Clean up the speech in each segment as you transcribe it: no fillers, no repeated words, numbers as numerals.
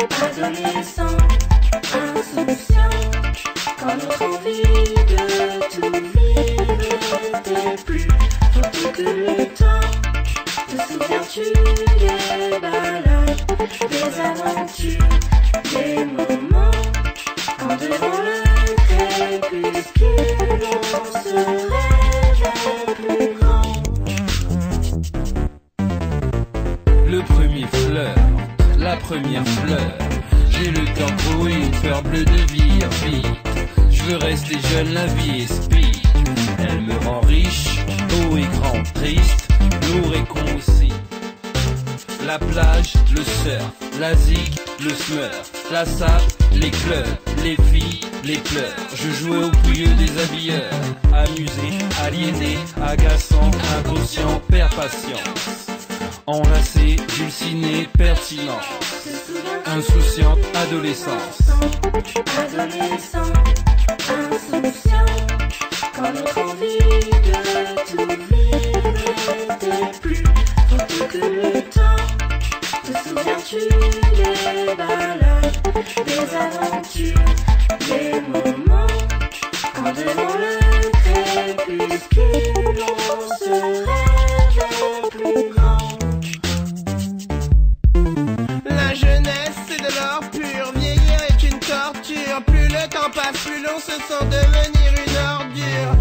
Adolescent, insouciant, quand notre envie de tout vivre n'était plus forte que le temps. Te souviens-tu des balades, des aventures, des moments, quand devant le crépuscule on se rêvait plus grand. Le premier fleur, la première fleur. J'ai le cœur gros et une fleur bleue de vie vite. Je veux rester jeune, la vie est speed. Elle me rend riche, beau et grand, triste, lourd et con aussi. La plage, le surf, la zig, le smurf, la sape, les clubs, les filles, les pleurs. Je jouais au pouilleux des habilleurs, amusé, aliéné, agaçant, inconscient, père patience. Enlacé, dulciné, pertinent. Insouciante, adolescence. Adolescent, insouciant, quand notre envie de tout vivre n'était plus forte que le temps. Te souviens-tu des balades, des aventures, des moments, quand devant le crépuscule on se rêvait plus grand. La jeunesse c'est de l'or pur, vieillir est une torture. Plus le temps passe, plus l'on se sent devenir une ordure.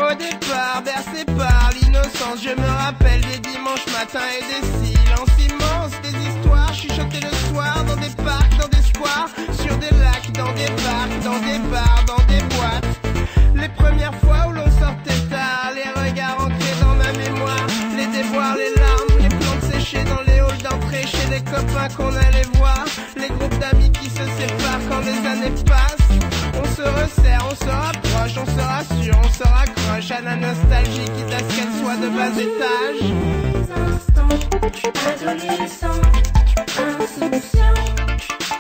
Au départ, bercé par l'innocence, je me rappelle des dimanches matins et des silences immenses, des histoires chuchotées le soir dans des parcs, dans des squares, sur des lacs, dans des parcs, dans des bars, dans des boîtes. Les premières fois où l'on sortait tard, les regards ancrés dans ma mémoire, les déboires, les larmes, les plantes séchées dans les halls d'entrée chez les copains qu'on allait voir, les groupes d'amis qui se séparent quand les années passent. On se resserre, on se rapproche, on se rassure, on se raccroche à la nostalgie, quitte à ce qu'elle soit de bas étage. Adolescent, insouciant,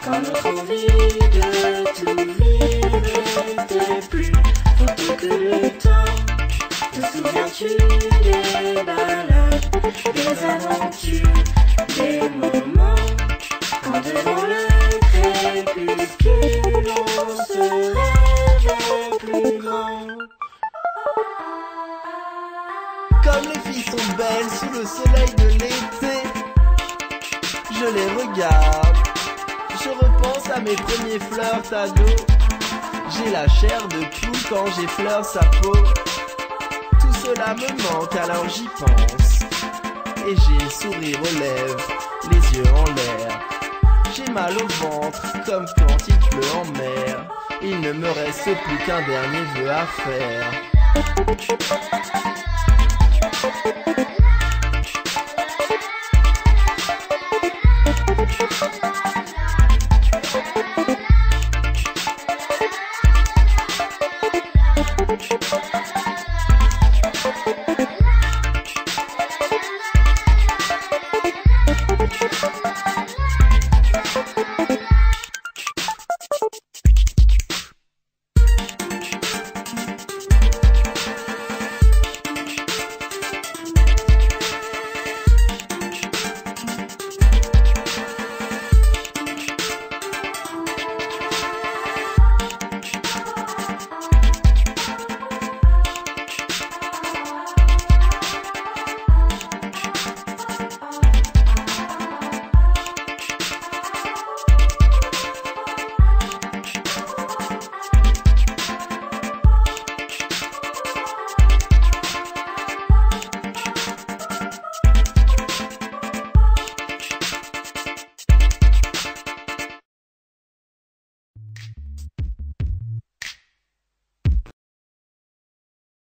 quand notre envie de tout vivre n'était plus forte que le temps. Te souviens-tu des balades, des aventures, des moments, quand devant le crépuscule on se rêvait plus grand. Comme les filles sont belles sous le soleil de l'été, je les regarde, je repense à mes premiers flirts ados. J'ai la chair de poule quand j'effleure sa peau. Tout cela me manque alors j'y pense. Et j'ai le sourire aux lèvres, les yeux en l'air. J'ai mal au ventre comme quand il pleut en mer. Il ne me reste plus qu'un dernier vœu à faire.